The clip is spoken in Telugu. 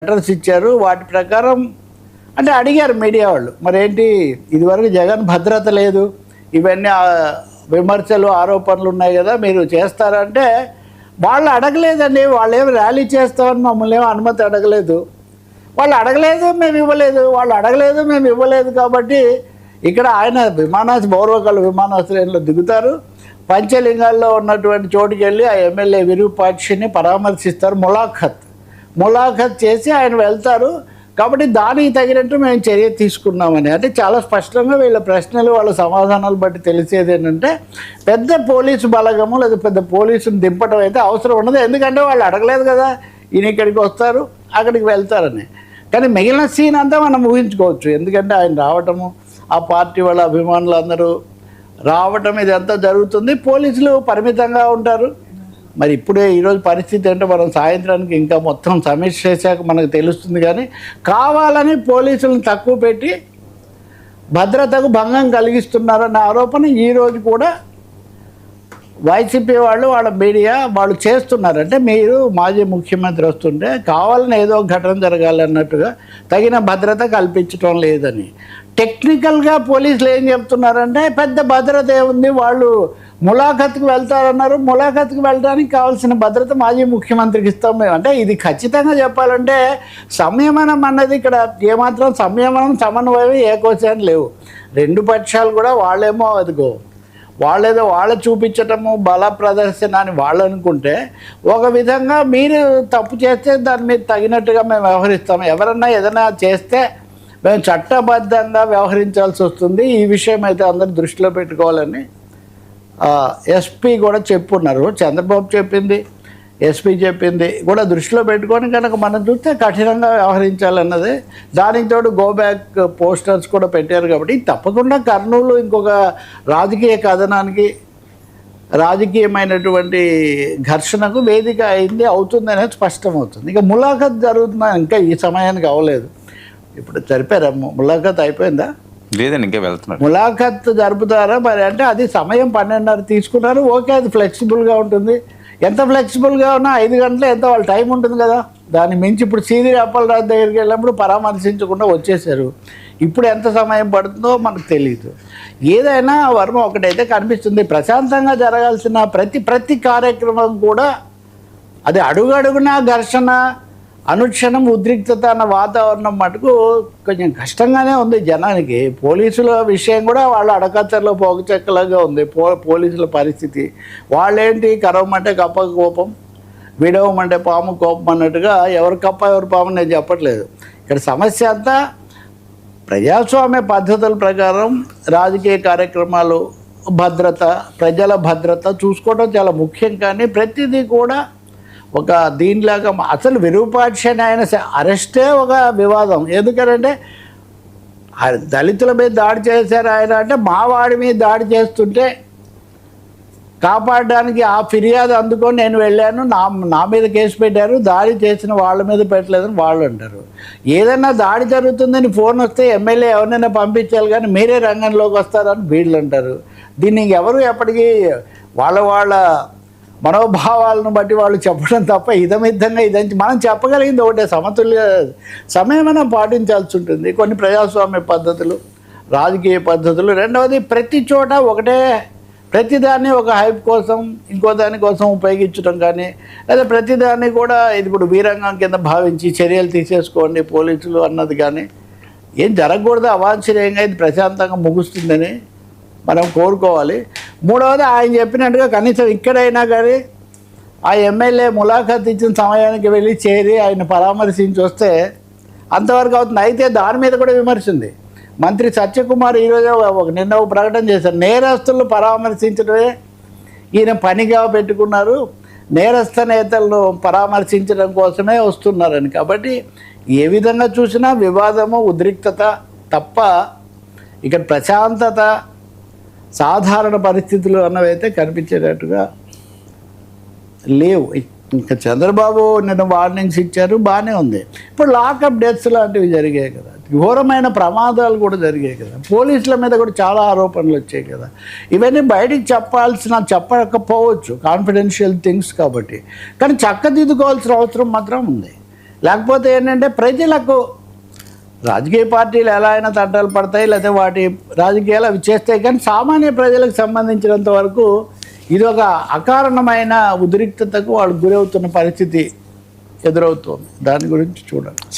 లెటర్స్ ఇచ్చారు. వాటి ప్రకారం అంటే అడిగారు మీడియా వాళ్ళు, మరేంటి ఇదివరకు జగన్ భద్రత లేదు, ఇవన్నీ విమర్శలు ఆరోపణలు ఉన్నాయి కదా, మీరు చేస్తారంటే వాళ్ళు అడగలేదండి. వాళ్ళు ఏమి ర్యాలీ చేస్తామని మమ్మల్ని ఏమో అనుమతి అడగలేదు. వాళ్ళు అడగలేదు, మేము ఇవ్వలేదు. వాళ్ళు అడగలేదు, మేము ఇవ్వలేదు. కాబట్టి ఇక్కడ ఆయన బౌర్వకల్ విమానాశ్రయంలో దిగుతారు. పంచలింగాల్లో ఉన్నటువంటి చోటుకి వెళ్ళి ఆ ఎమ్మెల్యే విరూపాక్షిని పరామర్శిస్తారు. ములాఖత్ చేసి ఆయన వెళ్తారు. కాబట్టి దానికి తగినట్టు మేము చర్య తీసుకున్నామని, అంటే చాలా స్పష్టంగా వీళ్ళ ప్రశ్నలు వాళ్ళ సమాధానాలు బట్టి తెలిసేది ఏంటంటే పెద్ద పోలీసు బలగము లేదా పెద్ద పోలీసుని దింపడం అయితే అవసరం ఉండదు. ఎందుకంటే వాళ్ళు అడగలేదు కదా, ఈయన ఇక్కడికి వస్తారు అక్కడికి వెళ్తారని. కానీ మిగిలిన సీన్ అంతా మనం ఊహించుకోవచ్చు. ఎందుకంటే ఆయన రావటము, ఆ పార్టీ వాళ్ళ అభిమానులు అందరూ రావటం, ఇదంతా జరుగుతుంది. పోలీసులు పరిమితంగా ఉంటారు. మరి ఇప్పుడే ఈరోజు పరిస్థితి అంటే మనం సాయంత్రానికి ఇంకా మొత్తం సమీక్ష చేశాక మనకు తెలుస్తుంది. కానీ కావాలని పోలీసులను తక్కువ పెట్టి భద్రతకు భంగం కలిగిస్తున్నారన్న ఆరోపణ ఈరోజు కూడా వైసీపీ వాళ్ళు వాళ్ళ మీడియా వాళ్ళు చేస్తున్నారు. అంటే మీరు మాజీ ముఖ్యమంత్రి వస్తుంటే కావాలని ఏదో ఘటన జరగాలన్నట్టుగా తగిన భద్రత కల్పించడం లేదని. టెక్నికల్గా పోలీసులు ఏం చెప్తున్నారంటే పెద్ద భద్రత ఏముంది, వాళ్ళు ములాఖత్కి వెళ్తారన్నారు. ములాఖత్కి వెళ్ళడానికి కావాల్సిన భద్రత మాజీ ముఖ్యమంత్రికి ఇస్తాం మేము. అంటే ఇది ఖచ్చితంగా చెప్పాలంటే సంయమనం అన్నది ఇక్కడ ఏమాత్రం సంయమనం సమన్వయం ఏకోశాన్ని లేవు. రెండు పక్షాలు కూడా వాళ్ళేమో అదిగో వాళ్ళేదో వాళ్ళ చూపించటము బల ప్రదర్శన అని వాళ్ళు అనుకుంటే, ఒక విధంగా మీరు తప్పు చేస్తే దాని మీద తగినట్టుగా మేము వ్యవహరిస్తాము. ఎవరన్నా ఏదైనా చేస్తే మేము చట్టబద్ధంగా వ్యవహరించాల్సి వస్తుంది. ఈ విషయం అయితే అందరూ దృష్టిలో పెట్టుకోవాలని ఎస్పీ కూడా చెప్పున్నారు. చంద్రబాబు చెప్పింది, ఎస్పీ చెప్పింది కూడా దృష్టిలో పెట్టుకొని కనుక మనం చూస్తే కఠినంగా వ్యవహరించాలన్నది. దానికి తోడు గో బ్యాక్ పోస్టర్స్ కూడా పెట్టారు. కాబట్టి తప్పకుండా కర్నూలు ఇంకొక రాజకీయ కథనానికి, రాజకీయమైనటువంటి ఘర్షణకు వేదిక అవుతుంది అనేది స్పష్టమవుతుంది. ఇక ములాఖత్ జరుగుతున్నా ఇంకా ఈ సమయానికి అవ్వలేదు. ఇప్పుడు జరిపారా ములాఖత్? అయిపోయిందా? లేదండి, ఇంకా వెళ్తున్నారు. ములాఖత్ జరుపుతారా మరి అంటే అది సమయం 12:30 తీసుకున్నారు. ఓకే, అది ఫ్లెక్సిబుల్గా ఉంటుంది. ఎంత ఫ్లెక్సిబుల్గా ఉన్నా 5 గంటలు ఎంత వాళ్ళ టైం ఉంటుంది కదా. దాన్ని మించి ఇప్పుడు సీదిరి అప్పలరాజు దగ్గరికి వెళ్ళినప్పుడు పరామర్శించకుండా వచ్చేసారు. ఇప్పుడు ఎంత సమయం పడుతుందో మనకు తెలియదు. ఏదైనా వర్మ ఒకటైతే కనిపిస్తుంది, ప్రశాంతంగా జరగాల్సిన ప్రతి కార్యక్రమం కూడా అది అడుగడుగునా ఘర్షణ, అనుక్షణం ఉద్రిక్తత అన్న వాతావరణం మటుకు కొంచెం కష్టంగానే ఉంది జనానికి. పోలీసుల విషయం కూడా వాళ్ళ అడకత్తెరలో పోగచెక్కలాగా ఉంది పోలీసుల పరిస్థితి. వాళ్ళేంటి కరవమంటే కప్ప కోపం, విడవమంటే పాము కోపం అన్నట్టుగా ఎవరు కప్ప ఎవరు పాము నేను చెప్పట్లేదు. ఇక్కడ సమస్య అంతా ప్రజాస్వామ్య పద్ధతుల ప్రకారం రాజకీయ కార్యక్రమాలు, భద్రత, ప్రజల భద్రత చూసుకోవడం చాలా ముఖ్యం. కానీ ప్రతిదీ కూడా ఒక దీనిలాగా అసలు విరూపాక్షి ఆయన అరెస్టే ఒక వివాదం. ఎందుకంటే దళితుల మీద దాడి చేశారు ఆయన అంటే, మా వాడి మీద దాడి చేస్తుంటే కాపాడడానికి ఆ ఫిర్యాదు అందుకొని నేను వెళ్ళాను, నా మీద కేసు పెట్టారు, దాడి చేసిన వాళ్ళ మీద పెట్టలేదని వాళ్ళు అంటారు. ఏదైనా దాడి జరుగుతుందని ఫోన్ వస్తే ఎమ్మెల్యే ఎవరినైనా పంపించాలి కానీ మీరే రంగంలోకి వస్తారని వీళ్ళు అంటారు. దీన్ని ఎవరు ఎప్పటికీ వాళ్ళ మనోభావాలను బట్టి వాళ్ళు చెప్పడం తప్ప ఇదమిద్దంగా ఇదని మనం చెప్పగలిగింది ఒకటే, సమతుల్య సమయమైనా పాటించాల్సి ఉంటుంది. కొన్ని ప్రజాస్వామ్య పద్ధతులు, రాజకీయ పద్ధతులు. రెండవది ప్రతి చోట ఒకటే ప్రతిదాన్ని ఒక హైప్ కోసం ఇంకో దానికోసం ఉపయోగించడం కానీ, లేదా ప్రతిదాన్ని కూడా ఇది ఇప్పుడు వీరంగం కింద భావించి చర్యలు తీసేసుకోండి పోలీసులు అన్నది కానీ ఏం జరగకూడదు. అవాంఛనీయంగా ఇది ప్రశాంతంగా ముగుస్తుందని మనం కోరుకోవాలి. మూడవది ఆయన చెప్పినట్టుగా కనీసం ఇక్కడైనా కానీ ఆ ఎమ్మెల్యే ములాఖత్ ఇచ్చిన సమయానికి వెళ్ళి చేరి ఆయన పరామర్శించి వస్తే అంతవరకు అవుతుంది. అయితే దాని మీద కూడా విమర్శ ఉంది. మంత్రి సత్యకుమార్ ఈరోజు నిన్న ఒక ప్రకటన చేశారు, నేరస్తులను పరామర్శించడమే ఈయన పనిగా పెట్టుకున్నారు, నేరస్థ నేతలను పరామర్శించడం కోసమే వస్తున్నారని. కాబట్టి ఏ విధంగా చూసినా వివాదము, ఉద్రిక్తత తప్ప ఇక్కడ ప్రశాంతత, సాధారణ పరిస్థితులు అన్నవైతే కనిపించేటట్టుగా లేవు. ఇంకా చంద్రబాబు నిన్న వార్నింగ్స్ ఇచ్చారు, బాగానే ఉంది. ఇప్పుడు లాకప్ డెత్స్ లాంటివి జరిగాయి కదా, ఘోరమైన ప్రమాదాలు కూడా జరిగాయి కదా, పోలీసుల మీద కూడా చాలా ఆరోపణలు వచ్చాయి కదా. ఇవన్నీ బయటికి చెప్పకపోవచ్చు, కాన్ఫిడెన్షియల్ థింగ్స్ కాబట్టి. కానీ చక్కదిద్దుకోవాల్సిన అవసరం మాత్రం ఉంది. లేకపోతే ఏంటంటే ప్రజలకు రాజకీయ పార్టీలు ఎలా అయినా తంటాలు పడతాయి, లేకపోతే వాటి రాజకీయాలు అవి చేస్తాయి, కానీ సామాన్య ప్రజలకు సంబంధించినంత వరకు ఇది ఒక అకారణమైన ఉద్రిక్తతకు వాళ్ళు గురవుతున్న పరిస్థితి ఎదురవుతుంది. దాని గురించి చూడండి.